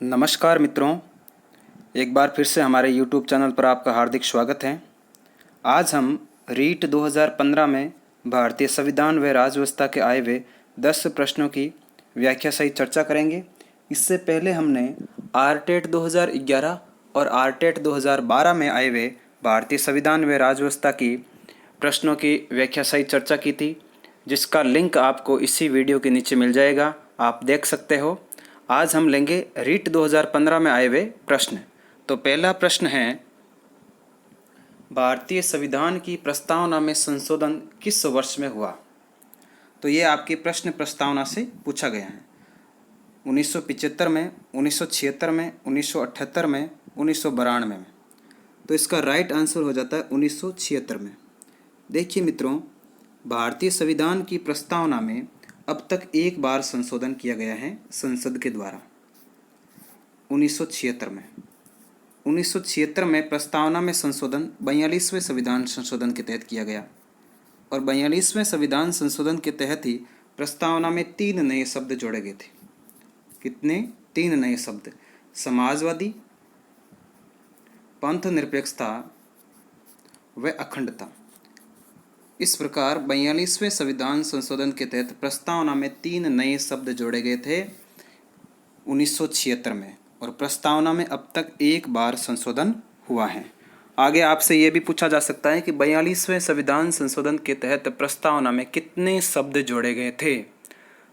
नमस्कार मित्रों, एक बार फिर से हमारे YouTube चैनल पर आपका हार्दिक स्वागत है। आज हम रीट 2015 में भारतीय संविधान व राज्य व्यवस्था के आए हुए 10 प्रश्नों की व्याख्या सहित चर्चा करेंगे। इससे पहले हमने आरटेट 2011 और आरटेट 2012 में आए हुए भारतीय संविधान व राज्य व्यवस्था की प्रश्नों की व्याख्या सहित चर्चा की थी, जिसका लिंक आपको इसी वीडियो के नीचे मिल जाएगा, आप देख सकते हो। आज हम लेंगे रीट 2015 में आए हुए प्रश्न। तो पहला प्रश्न है, भारतीय संविधान की प्रस्तावना में संशोधन किस वर्ष में हुआ? तो ये आपकी प्रश्न प्रस्तावना से पूछा गया है। 1975 में, 1976 में, 1978 में, 1992 में। तो इसका राइट आंसर हो जाता है 1976 में। देखिए मित्रों, भारतीय संविधान की प्रस्तावना में अब तक एक बार संशोधन किया गया है संसद के द्वारा, 1976 में। 1976 में प्रस्तावना में संशोधन 42वें संविधान संशोधन के तहत किया गया और 42वें संविधान संशोधन के तहत ही प्रस्तावना में 3 नए शब्द जोड़े गए थे। कितने? 3 नए शब्द, समाजवादी, पंथ निरपेक्षता व अखंडता। इस प्रकार 42वें संविधान संशोधन के तहत प्रस्तावना में 3 नए शब्द जोड़े गए थे 1976 में, और प्रस्तावना में अब तक एक बार संशोधन हुआ है। आगे आपसे ये भी पूछा जा सकता है कि 42वें संविधान संशोधन के तहत प्रस्तावना में कितने शब्द जोड़े गए थे?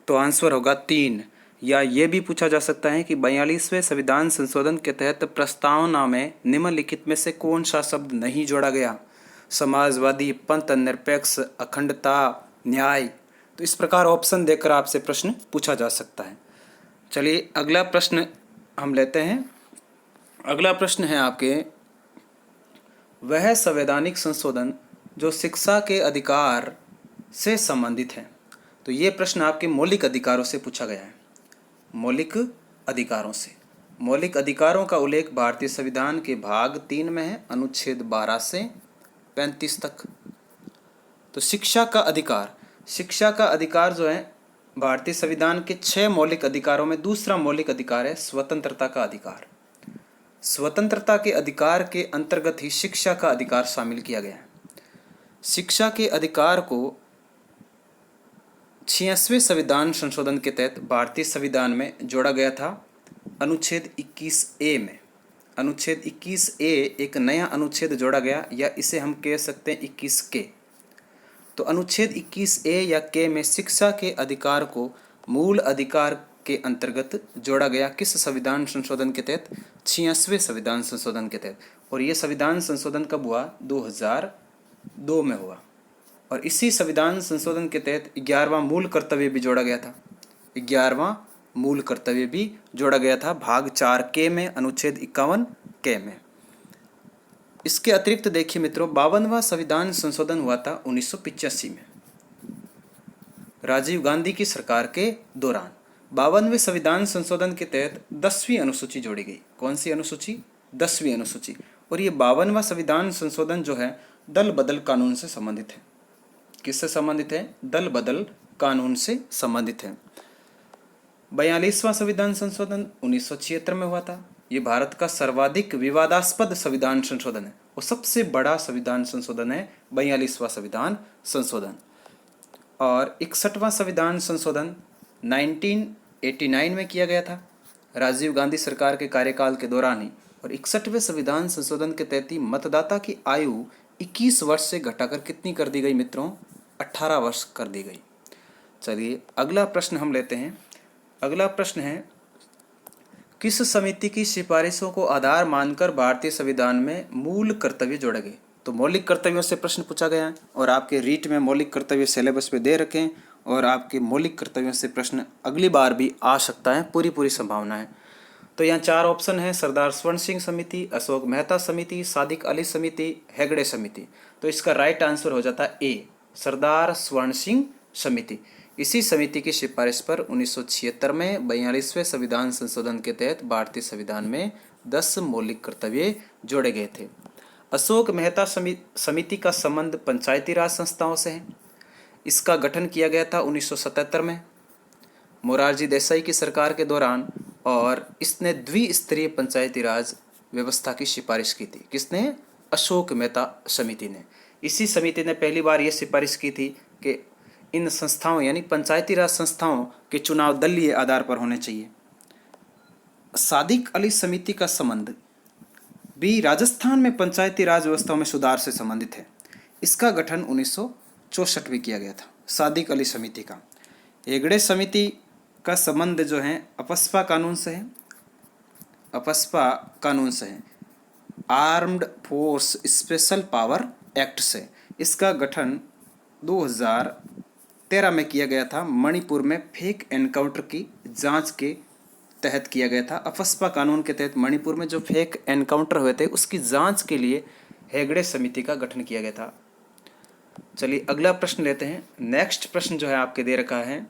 तो आंसर होगा 3। या ये भी पूछा जा सकता है कि 42वें संविधान संशोधन के तहत प्रस्तावना में निम्नलिखित में से कौन सा शब्द नहीं जोड़ा गया? समाजवादी, पंथ निरपेक्ष, अखंडता, न्याय। तो इस प्रकार ऑप्शन देकर आपसे प्रश्न पूछा जा सकता है। चलिए अगला प्रश्न हम लेते हैं। अगला प्रश्न है आपके, वह संवैधानिक संशोधन जो शिक्षा के अधिकार से संबंधित है। तो ये प्रश्न आपके मौलिक अधिकारों से पूछा गया है। मौलिक अधिकारों से, मौलिक अधिकारों का उल्लेख भारतीय संविधान के भाग 3 में है, अनुच्छेद 12 से 35 तक। तो शिक्षा का अधिकार, शिक्षा का अधिकार जो है भारतीय संविधान के 6 मौलिक अधिकारों में दूसरा मौलिक अधिकार है स्वतंत्रता का अधिकार। स्वतंत्रता के अधिकार के अंतर्गत ही शिक्षा का अधिकार शामिल किया गया है। शिक्षा के अधिकार को 86वें संविधान संशोधन के तहत भारतीय संविधान में जोड़ा गया था अनुच्छेद 21A में। अनुच्छेद 21A एक नया अनुच्छेद जोड़ा गया, या इसे हम कह सकते हैं 21K। तो अनुच्छेद 21A या K में शिक्षा के अधिकार को मूल अधिकार के अंतर्गत जोड़ा गया। किस संविधान संशोधन के तहत? 86वें संविधान संशोधन के तहत। और ये संविधान संशोधन कब हुआ? 2002 में हुआ। और इसी संविधान संशोधन के तहत 11वां मूल कर्तव्य भी जोड़ा गया था। 11वां मूल कर्तव्य भी जोड़ा गया था भाग 4K में, अनुच्छेद 51K में। इसके अतिरिक्त देखिए मित्रों, 52वां संविधान संशोधन हुआ था 1985 में, राजीव गांधी की सरकार के दौरान। 52वें संविधान संशोधन के तहत 10वीं अनुसूची जोड़ी गई। कौन सी अनुसूची? 10वीं अनुसूची। और ये 52वां संविधान संशोधन जो है दल बदल कानून से संबंधित है। किससे संबंधित है? दल बदल कानून से संबंधित है। 42वां संविधान संशोधन 1976 में हुआ था। ये भारत का सर्वाधिक विवादास्पद संविधान संशोधन है और सबसे बड़ा संविधान संशोधन है 42वां संविधान संशोधन। और 61वां संविधान संशोधन 1989 में किया गया था, राजीव गांधी सरकार के कार्यकाल के दौरान ही। और 61वें संविधान संशोधन के तहत ही मतदाता की आयु 21 वर्ष से घटाकर कितनी कर दी गई मित्रों? 18 वर्ष कर दी गई। चलिए अगला प्रश्न हम लेते हैं। अगला प्रश्न है, किस समिति की सिफारिशों को आधार मानकर भारतीय संविधान में मूल कर्तव्य जोड़े गए? तो मौलिक कर्तव्यों से प्रश्न पूछा गया है और आपके रीट में मौलिक कर्तव्य सिलेबस में दे रखे हैं, और आपके मौलिक कर्तव्यों से प्रश्न अगली बार भी आ सकता है, पूरी संभावना है। तो यहाँ 4 ऑप्शन है, सरदार स्वर्ण सिंह समिति, अशोक मेहता समिति, सादिक अली समिति, हेगड़े समिति। तो इसका राइट आंसर हो जाता है ए, सरदार स्वर्ण सिंह समिति। इसी समिति की सिफारिश पर 1976 में 42वें संविधान संशोधन के तहत भारतीय संविधान में 10 मौलिक कर्तव्य जोड़े गए थे। अशोक मेहता समिति का संबंध पंचायती राज संस्थाओं से है। इसका गठन किया गया था 1977 में। मोरारजी देसाई की सरकार के दौरान और इसने द्विस्तरीय पंचायती राज व्यवस्था की सिफारिश की थी। किसने? अशोक मेहता समिति ने। इसी समिति ने पहली बार ये सिफारिश की थी कि इन संस्थाओं यानी पंचायती राज संस्थाओं के चुनाव दलीय आधार पर होने चाहिए। सादिक अली समिति का संबंध भी राजस्थान में पंचायती राज व्यवस्था में सुधार से संबंधित है। इसका गठन 1964 में किया गया था, सादिक अली समिति का। हेगड़े समिति का संबंध जो है अपस्पा कानून से है, अपस्पा कानून से है, armed force special power act से। इसका गठन 2013 में किया गया था, मणिपुर में फेक एनकाउंटर की जांच के तहत किया गया था। अपस्पा कानून के तहत मणिपुर में जो फेक एनकाउंटर हुए थे उसकी जांच के लिए हेगड़े समिति का गठन किया गया था। चलिए अगला प्रश्न लेते हैं। नेक्स्ट प्रश्न जो है आपके दे रखा है,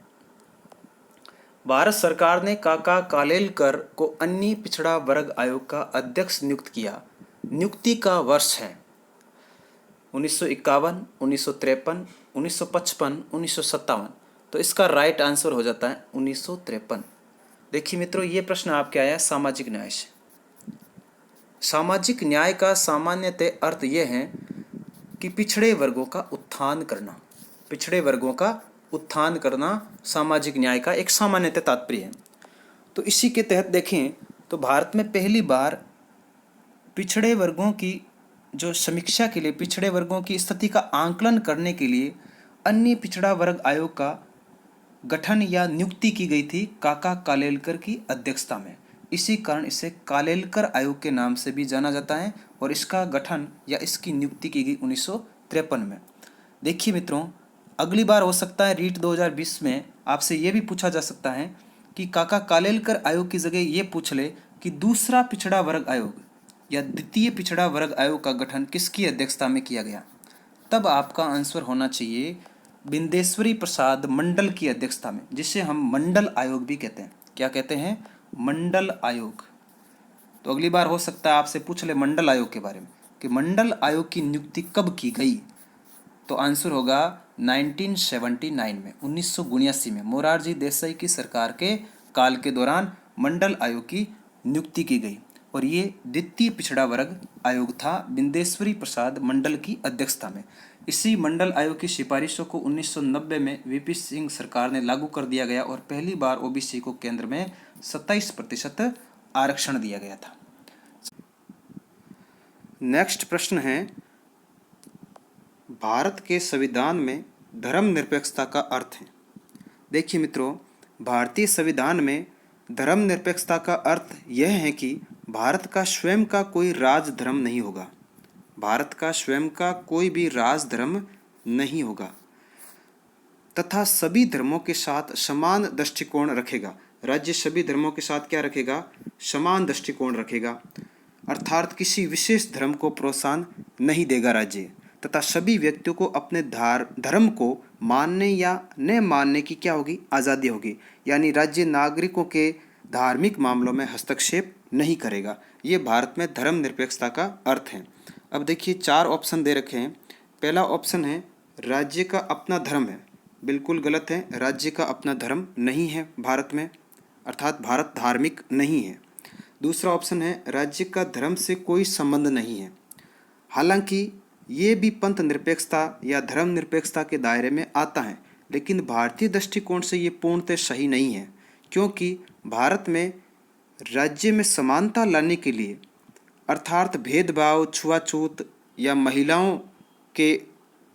भारत सरकार ने काका कालेलकर को अन्य पिछड़ा वर्ग आयोग का अध्यक्ष नियुक्त किया। नियुक्ति का वर्ष है 1951, 1953, 1955, 1957। तो इसका राइट आंसर हो जाता है 1953। देखिए मित्रों, ये प्रश्न आपके आया सामाजिक न्याय से। सामाजिक न्याय का सामान्यतः अर्थ यह है कि पिछड़े वर्गों का उत्थान करना। पिछड़े वर्गों का उत्थान करना सामाजिक न्याय का एक सामान्यतः तात्पर्य है। तो इसी के तहत देखें तो भारत में पहली बार पिछड़े वर्गों की जो समीक्षा के लिए, पिछड़े वर्गों की स्थिति का आंकलन करने के लिए अन्य पिछड़ा वर्ग आयोग का गठन या नियुक्ति की गई थी काका कालेलकर की अध्यक्षता में। इसी कारण इसे कालेलकर आयोग के नाम से भी जाना जाता है और इसका गठन या इसकी नियुक्ति की गई 1953 में। देखिए मित्रों, अगली बार हो सकता है रीट 2020 में आपसे ये भी पूछा जा सकता है कि काका कालेलकर आयोग की जगह ये पूछ ले कि दूसरा पिछड़ा वर्ग आयोग या द्वितीय पिछड़ा वर्ग आयोग का गठन किसकी अध्यक्षता में किया गया। तब आपका आंसर होना चाहिए बिंदेश्वरी प्रसाद मंडल की अध्यक्षता में, जिसे हम मंडल आयोग भी कहते हैं। क्या कहते हैं? मंडल आयोग। तो अगली बार हो सकता है आपसे पूछ ले मंडल आयोग के बारे में कि मंडल आयोग की नियुक्ति कब की गई। तो आंसर होगा 1979 में, 1979 में मोरारजी देसाई की सरकार के काल के दौरान मंडल आयोग की नियुक्ति की गई और ये द्वितीय पिछड़ा वर्ग आयोग था बिंदेश्वरी प्रसाद मंडल की अध्यक्षता में। इसी मंडल आयोग की सिफारिशों को 1990 में वीपी सिंह सरकार ने लागू कर दिया गया और पहली बार ओबीसी को केंद्र में 27% आरक्षण दिया गया था। नेक्स्ट प्रश्न है, भारत के संविधान में धर्मनिरपेक्षता का अर्थ है। देखिए मित्रों, भारतीय संविधान में धर्मनिरपेक्षता का अर्थ यह है कि भारत का स्वयं का कोई राज धर्म नहीं होगा। भारत का स्वयं का कोई भी राज धर्म नहीं होगा तथा सभी धर्मों के साथ समान दृष्टिकोण रखेगा। राज्य सभी धर्मों के साथ क्या रखेगा? समान दृष्टिकोण रखेगा, अर्थात किसी विशेष धर्म को प्रोत्साहन नहीं देगा राज्य, तथा सभी व्यक्तियों को अपने धर्म को मानने या न मानने की क्या होगी? आज़ादी होगी। यानी राज्य नागरिकों के धार्मिक मामलों में हस्तक्षेप नहीं करेगा। ये भारत में धर्मनिरपेक्षता का अर्थ है। अब देखिए 4 ऑप्शन दे रखे हैं। पहला ऑप्शन है राज्य का अपना धर्म है। बिल्कुल गलत है, राज्य का अपना धर्म नहीं है भारत में, अर्थात भारत धार्मिक नहीं है। दूसरा ऑप्शन है राज्य का धर्म से कोई संबंध नहीं है। हालांकि ये भी पंथ निरपेक्षता या धर्म निरपेक्षता के दायरे में आता है, लेकिन भारतीय दृष्टिकोण से ये पूर्णतः सही नहीं है, क्योंकि भारत में राज्य में समानता लाने के लिए, अर्थात भेदभाव, छुआछूत या महिलाओं के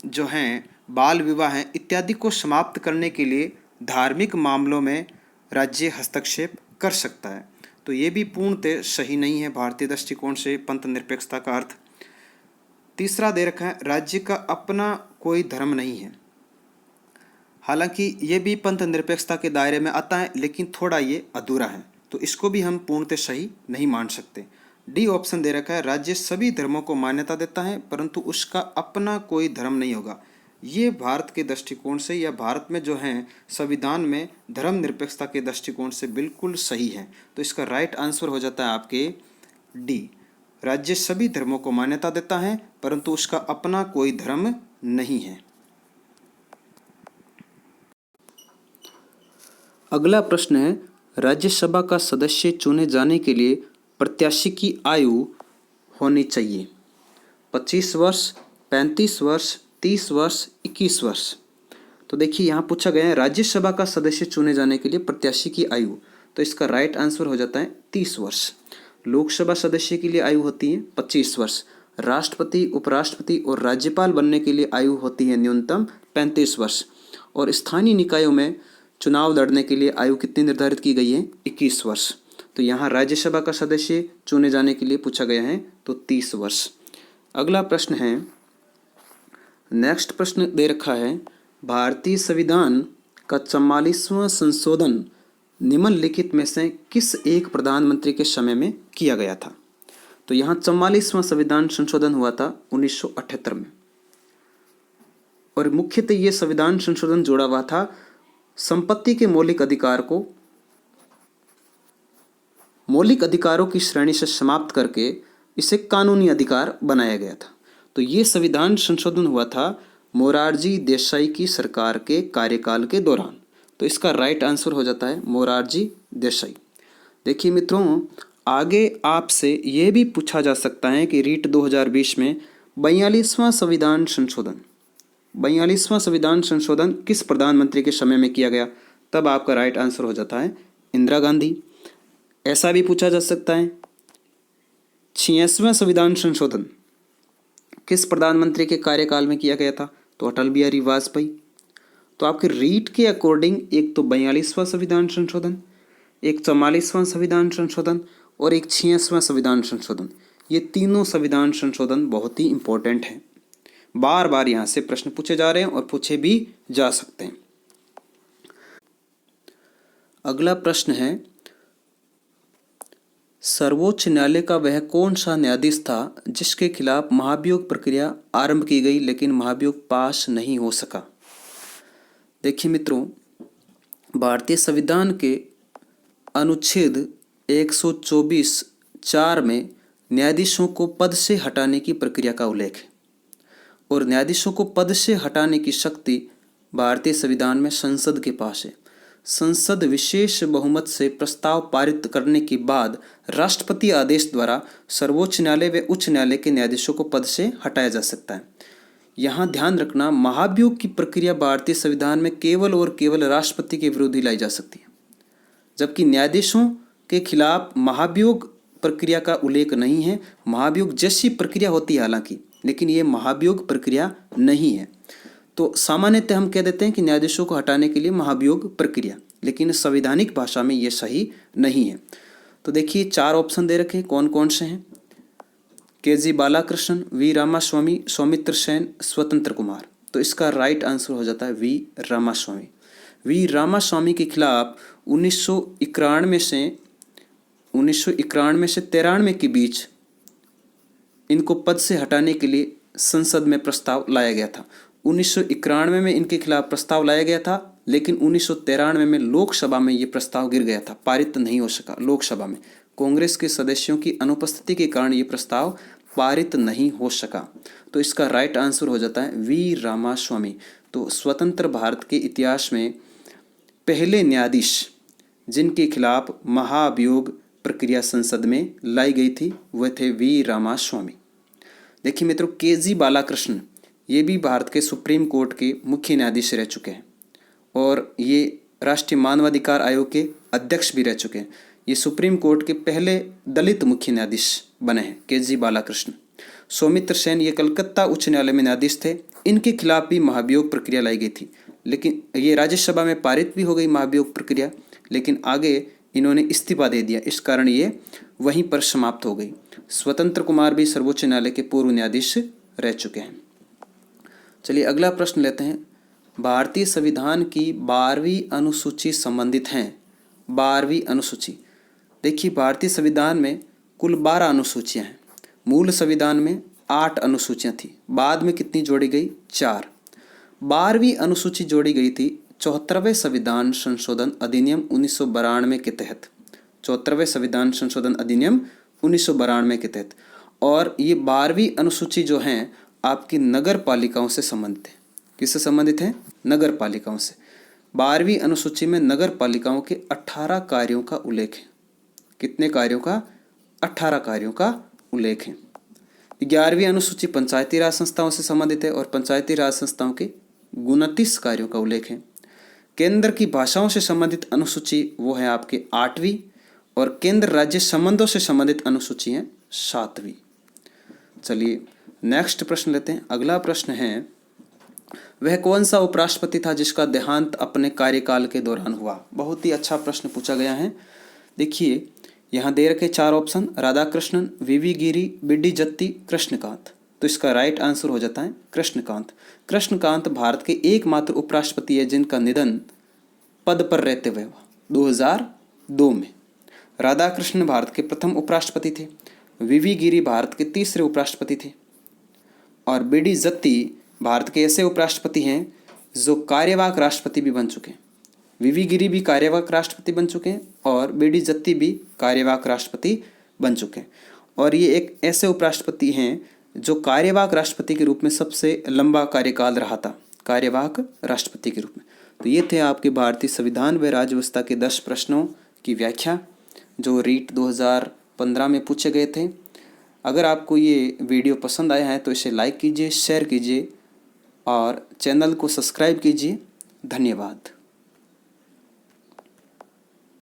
जो हैं बाल विवाह हैं इत्यादि को समाप्त करने के लिए धार्मिक मामलों में राज्य हस्तक्षेप कर सकता है। तो ये भी पूर्णतः सही नहीं है भारतीय दृष्टिकोण से पंथ निरपेक्षता का अर्थ। तीसरा दे रखा है राज्य का अपना कोई धर्म नहीं है। हालांकि ये भी पंथ निरपेक्षता के दायरे में आता है, लेकिन थोड़ा ये अधूरा है, तो इसको भी हम पूर्णतः सही नहीं मान सकते। डी ऑप्शन दे रखा है राज्य सभी धर्मों को मान्यता देता है परंतु उसका अपना कोई धर्म नहीं होगा। ये भारत के दृष्टिकोण से या भारत में जो है संविधान में धर्मनिरपेक्षता के दृष्टिकोण से बिल्कुल सही है। तो इसका राइट आंसर हो जाता है आपके डी, राज्य सभी धर्मों को मान्यता देता है परंतु उसका अपना कोई धर्म नहीं है। अगला प्रश्न है राज्यसभा का सदस्य चुने जाने के लिए प्रत्याशी की आयु होनी चाहिए? 25 वर्ष, 35 वर्ष, 30 वर्ष, 21 वर्ष। तो देखिए यहाँ पूछा गया है राज्यसभा का सदस्य चुने जाने के लिए प्रत्याशी की आयु, तो इसका राइट आंसर हो जाता है 30 वर्ष। लोकसभा सदस्य के लिए आयु होती है 25 वर्ष। राष्ट्रपति, उपराष्ट्रपति और राज्यपाल बनने के लिए आयु होती है न्यूनतम 35 वर्ष। और स्थानीय निकायों में चुनाव लड़ने के लिए आयु कितनी निर्धारित की गई है? 21 वर्ष। तो यहाँ राज्यसभा का सदस्य चुने जाने के लिए पूछा गया है तो 30 वर्ष। अगला प्रश्न है, नेक्स्ट प्रश्न दे रखा है, भारतीय संविधान का 44वां संशोधन निम्नलिखित में से किस एक प्रधानमंत्री के समय में किया गया था? तो यहाँ 44वां संविधान संशोधन हुआ था 1978 में, और मुख्यतः ये संविधान संशोधन जोड़ा हुआ था संपत्ति के मौलिक अधिकारों की श्रेणी से समाप्त करके इसे कानूनी अधिकार बनाया गया था। तो ये संविधान संशोधन हुआ था मोरारजी देसाई की सरकार के कार्यकाल के दौरान। तो इसका राइट आंसर हो जाता है मोरारजी देसाई। देखिए मित्रों, आगे आपसे ये भी पूछा जा सकता है कि रीट 2020 में 42वां संविधान संशोधन किस प्रधानमंत्री के समय में किया गया? तब आपका राइट आंसर हो जाता है इंदिरा गांधी। ऐसा भी पूछा जा सकता है 86वां संविधान संशोधन किस प्रधानमंत्री के कार्यकाल में किया गया था? तो अटल बिहारी वाजपेयी। तो आपके रीट के अकॉर्डिंग एक तो 42वां संविधान संशोधन, एक 44वां संविधान संशोधन और एक 86वां संविधान संशोधन, ये तीनों संविधान संशोधन बहुत ही इंपॉर्टेंट हैं। बार बार यहाँ से प्रश्न पूछे जा रहे हैं और पूछे भी जा सकते हैं। अगला प्रश्न है, सर्वोच्च न्यायालय का वह कौन सा न्यायाधीश था जिसके खिलाफ महाभियोग प्रक्रिया आरंभ की गई लेकिन महाभियोग पास नहीं हो सका? देखिए मित्रों, भारतीय संविधान के अनुच्छेद 124(4) में न्यायाधीशों को पद से हटाने की प्रक्रिया का उल्लेख है, और न्यायाधीशों को पद से हटाने की शक्ति भारतीय संविधान में संसद के पास है। संसद विशेष बहुमत से प्रस्ताव पारित करने के बाद राष्ट्रपति आदेश द्वारा सर्वोच्च न्यायालय व उच्च न्यायालय के न्यायाधीशों को पद से हटाया जा सकता है। यहाँ ध्यान रखना, महाभियोग की प्रक्रिया भारतीय संविधान में केवल और केवल राष्ट्रपति के विरुद्ध ही लाई जा सकती है, जबकि न्यायाधीशों के खिलाफ महाभियोग प्रक्रिया का उल्लेख नहीं है। महाभियोग जैसी प्रक्रिया होती है हालांकि, लेकिन ये महाभियोग प्रक्रिया नहीं है। तो सामान्यतः हम कह देते हैं कि न्यायाधीशों को हटाने के लिए महाभियोग प्रक्रिया, लेकिन संवैधानिक भाषा में ये सही नहीं है। तो देखिए 4 ऑप्शन दे रखे, कौन कौन से हैं? के.जी. बालाकृष्णन, वी रामास्वामी, सौमित्र सेन, स्वतंत्र कुमार। तो इसका राइट आंसर हो जाता है वी रामास्वामी। वी रामास्वामी के खिलाफ 1991 से 93 के बीच इनको पद से हटाने के लिए संसद में प्रस्ताव लाया गया था। 1991 में इनके खिलाफ प्रस्ताव लाया गया था, लेकिन 1993 में लोकसभा में ये प्रस्ताव गिर गया था, पारित नहीं हो सका। लोकसभा में कांग्रेस के सदस्यों की अनुपस्थिति के कारण ये प्रस्ताव पारित नहीं हो सका। तो इसका राइट आंसर हो जाता है वी रामास्वामी। तो स्वतंत्र भारत के इतिहास में पहले न्यायाधीश जिनके खिलाफ महाभियोग प्रक्रिया संसद में लाई गई थी वह थे वी रामास्वामी। देखिए मित्रों, के.जी. बालाकृष्णन ये भी भारत के सुप्रीम कोर्ट के मुख्य न्यायाधीश रह चुके हैं, और ये राष्ट्रीय मानवाधिकार आयोग के अध्यक्ष भी रह चुके हैं। ये सुप्रीम कोर्ट के पहले दलित मुख्य न्यायाधीश बने हैं, के.जी. बालाकृष्णन। सौमित्र सेन ये कलकत्ता उच्च न्यायालय में न्यायाधीश थे, इनके खिलाफ भी महाभियोग प्रक्रिया लाई गई थी, लेकिन ये राज्यसभा में पारित भी हो गई महाभियोग प्रक्रिया, लेकिन आगे इन्होंने इस्तीफा दे दिया, इस कारण ये वहीं पर समाप्त हो गई। स्वतंत्र कुमार भी सर्वोच्च न्यायालय के पूर्व न्यायाधीश रह चुके हैं। चलिए अगला प्रश्न लेते हैं। भारतीय संविधान की 12वीं अनुसूची संबंधित हैं। 12वीं अनुसूची, देखिए भारतीय संविधान में कुल 12 अनुसूचियाँ हैं। मूल संविधान में 8 अनुसूचियाँ थी, बाद में कितनी जोड़ी गई? 4। 12वीं अनुसूची जोड़ी गई थी 74वें संविधान संशोधन अधिनियम 1992 के तहत। 74वें संविधान संशोधन अधिनियम 1992 के तहत। और ये 12वीं अनुसूची जो हैं आपकी नगर पालिकाओं से संबंधित है। किससे संबंधित है? नगर पालिकाओं से। 12वीं अनुसूची में नगर पालिकाओं के 18 कार्यों का उल्लेख है। कितने कार्यों का? 18 कार्यों का उल्लेख है। 11वीं अनुसूची पंचायती राज संस्थाओं से संबंधित है और पंचायती राज संस्थाओं के 29 कार्यों का उल्लेख है। केंद्र की भाषाओं से संबंधित अनुसूची वो है आपके 8वीं और केंद्र राज्य संबंधों से संबंधित अनुसूची है 7वीं। चलिए नेक्स्ट प्रश्न लेते हैं। अगला प्रश्न है, वह कौन सा उपराष्ट्रपति था जिसका देहांत अपने कार्यकाल के दौरान हुआ? बहुत ही अच्छा प्रश्न पूछा गया है। देखिए यहाँ दे रखे 4 ऑप्शन, राधाकृष्णन, वीवी गिरी, बीडी जत्ती, कृष्णकांत। तो इसका राइट आंसर हो जाता है कृष्णकांत। कृष्णकांत भारत के एकमात्र उपराष्ट्रपति है जिनका निधन पद पर रहते हुए हुआ 2002 में। राधाकृष्णन भारत के प्रथम उपराष्ट्रपति थे। वीवी गिरी भारत के तीसरे उपराष्ट्रपति थे और बीडी जत्ती भारत के ऐसे उपराष्ट्रपति हैं जो कार्यवाहक राष्ट्रपति भी बन चुके हैं। वीवी गिरी भी कार्यवाहक राष्ट्रपति बन चुके हैं और बीडी जत्ती भी कार्यवाहक राष्ट्रपति बन चुके हैं। और ये एक ऐसे उपराष्ट्रपति हैं जो कार्यवाहक राष्ट्रपति के रूप में सबसे लंबा कार्यकाल रहा था, कार्यवाहक राष्ट्रपति के रूप में। तो ये थे आपके भारतीय संविधान व राज्य व्यवस्था के 10 प्रश्नों की व्याख्या जो रीट 2015 में पूछे गए थे। अगर आपको ये वीडियो पसंद आया है तो इसे लाइक कीजिए, शेयर कीजिए और चैनल को सब्सक्राइब कीजिए। धन्यवाद।